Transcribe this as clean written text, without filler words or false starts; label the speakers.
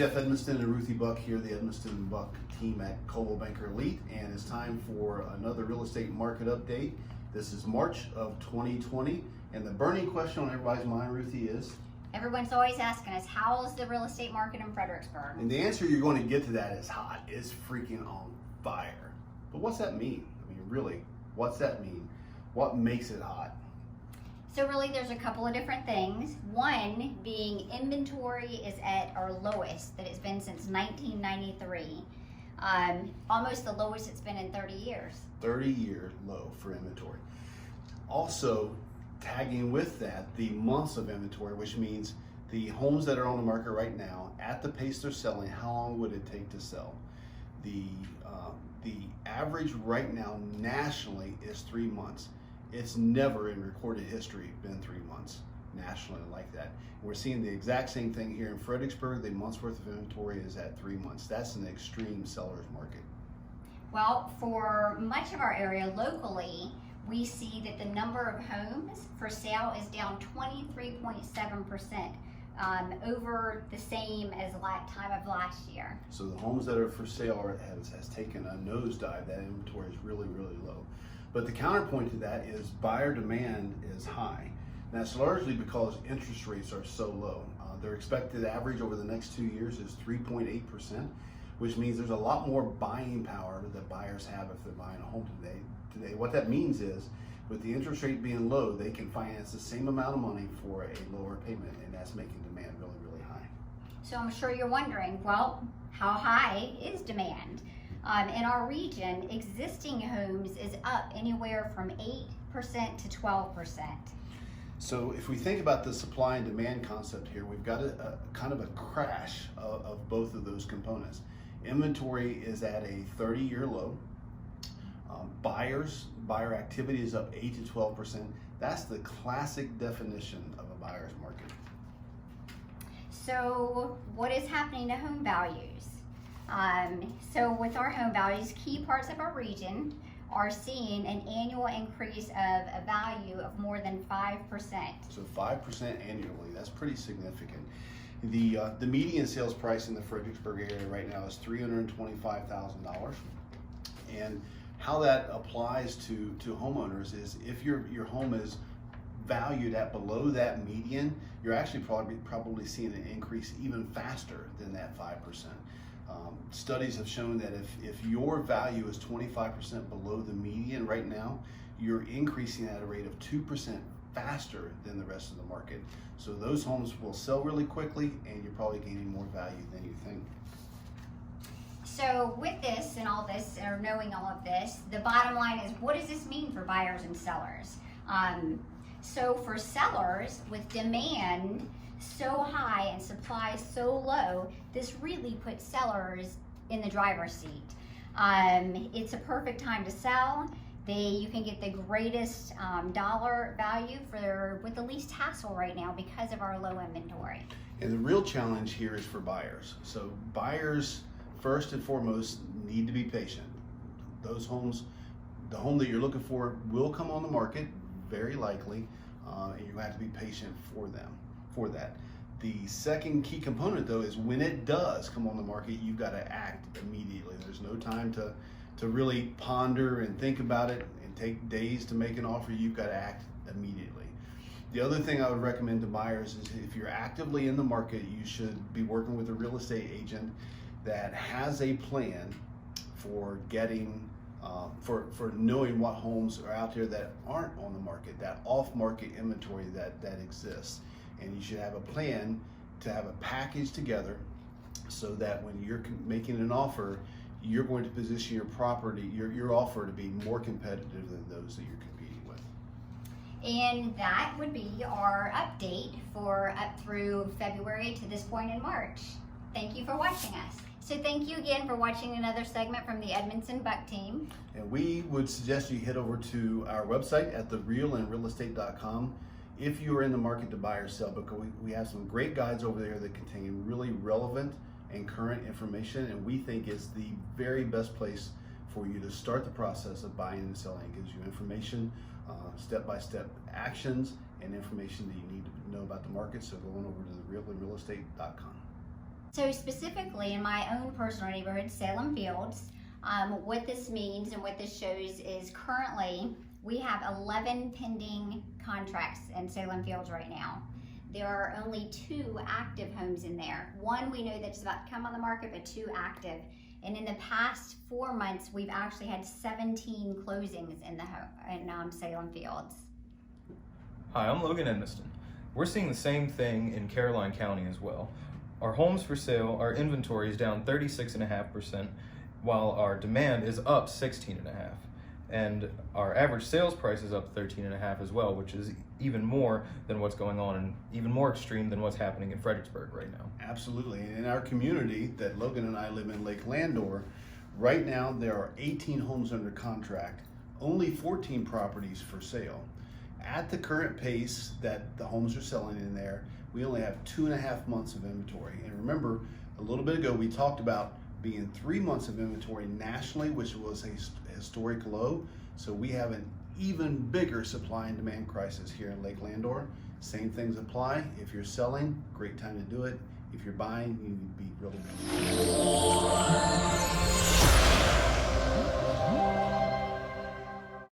Speaker 1: Jeff Edmisten and Ruthie Buck here, the Edmisten and Buck Team at Coldwell Banker Elite, and it's time for another real estate market update. This is March of 2020, and the burning question on everybody's mind, Ruthie, is?
Speaker 2: Everyone's always asking us, how's the real estate market in Fredericksburg?
Speaker 1: And the answer you're going to get to that is hot. It's freaking on fire. But what's that mean? I mean, really, what's that mean? What makes it hot?
Speaker 2: So really there's a couple of different things. One being inventory is at our lowest that it's been since 1993. Almost the lowest it's been in 30 years.
Speaker 1: 30-year low for inventory. Also, tagging with that, the months of inventory, which means the homes that are on the market right now, at the pace they're selling, how long would it take to sell? The average right now nationally is 3 months. It's never in recorded history been 3 months nationally like that. We're seeing the exact same thing here in Fredericksburg. The month's worth of inventory is at 3 months. That's an extreme seller's market.
Speaker 2: Well, for much of our area locally, we see that the number of homes for sale is down 23.7%. Over the same as time of last year.
Speaker 1: So the homes that are for sale has taken a nosedive. That inventory is really, really low. But the counterpoint to that is buyer demand is high. And that's largely because interest rates are so low. Their expected average over the next 2 years is 3.8%, which means there's a lot more buying power that buyers have if they're buying a home today. What that means is, with the interest rate being low, they can finance the same amount of money for a lower payment, and that's making demand really, really high.
Speaker 2: So I'm sure you're wondering, well, how high is demand? In our region, existing homes is up anywhere from 8% to 12%.
Speaker 1: So if we think about the supply and demand concept here, we've got a kind of a crash of both of those components. Inventory is at a 30-year low. Buyer activity is up 8 to 12%. That's the classic definition of a buyer's market.
Speaker 2: So what is happening to home values? So with our home values, key parts of our region are seeing an annual increase of a value of more than 5%.
Speaker 1: So 5% annually, that's pretty significant. The median sales price in the Fredericksburg area right now is $325,000. And how that applies to homeowners is if your home is valued at below that median, you're actually probably seeing an increase even faster than that 5%. Studies have shown that if your value is 25% below the median right now, you're increasing at a rate of 2% faster than the rest of the market. So those homes will sell really quickly, and you're probably gaining more value than you think.
Speaker 2: So with this and all this, or knowing all of this, the bottom line is, what does this mean for buyers and sellers? So for sellers, with demand so high and supply so low, this really puts sellers in the driver's seat. It's a perfect time to sell. You can get the greatest dollar value with the least hassle right now because of our low inventory.
Speaker 1: And the real challenge here is for buyers. So buyers, first and foremost, need to be patient. Those homes, the home that you're looking for will come on the market, very likely, and you have to be patient for that. The second key component, though, is when it does come on the market, you've got to act immediately. There's no time to really ponder and think about it and take days to make an offer. You've got to act immediately. The other thing I would recommend to buyers is if you're actively in the market, you should be working with a real estate agent that has a plan for getting, for knowing what homes are out there that aren't on the market, that off-market inventory that exists. And you should have a plan to have a package together so that when you're making an offer, you're going to position your property, your offer to be more competitive than those that you're competing with.
Speaker 2: And that would be our update for up through February to this point in March. Thank you for watching us. So thank you again for watching another segment from the Edmisten and Buck Team.
Speaker 1: And we would suggest you head over to our website at therealandrealestate.com if you are in the market to buy or sell, because we have some great guides over there that contain really relevant and current information, and we think is the very best place for you to start the process of buying and selling. It gives you information, step-by-step actions, and information that you need to know about the market. So go on over to therealandrealestate.com.
Speaker 2: So specifically in my own personal neighborhood, Salem Fields, what this means and what this shows is currently we have 11 pending contracts in Salem Fields right now. There are only 2 active homes in there. One we know that's about to come on the market, but 2 active. And in the past 4 months, we've actually had 17 closings in Salem Fields.
Speaker 3: Hi, I'm Logan Edmisten. We're seeing the same thing in Caroline County as well. Our homes for sale, our inventory is down 36.5%, while our demand is up 16.5%. And our average sales price is up 13.5% as well, which is even more than what's going on and even more extreme than what's happening in Fredericksburg right now.
Speaker 1: Absolutely. And in our community that Logan and I live in, Lake Landor, right now there are 18 homes under contract, only 14 properties for sale. At the current pace that the homes are selling in there, we only have 2.5 months of inventory. And remember, a little bit ago we talked about being 3 months of inventory nationally, which was a historic low. So we have an even bigger supply and demand crisis here in Lake Landor. Same things apply. If you're selling, great time to do it. If you're buying, you need to be really good.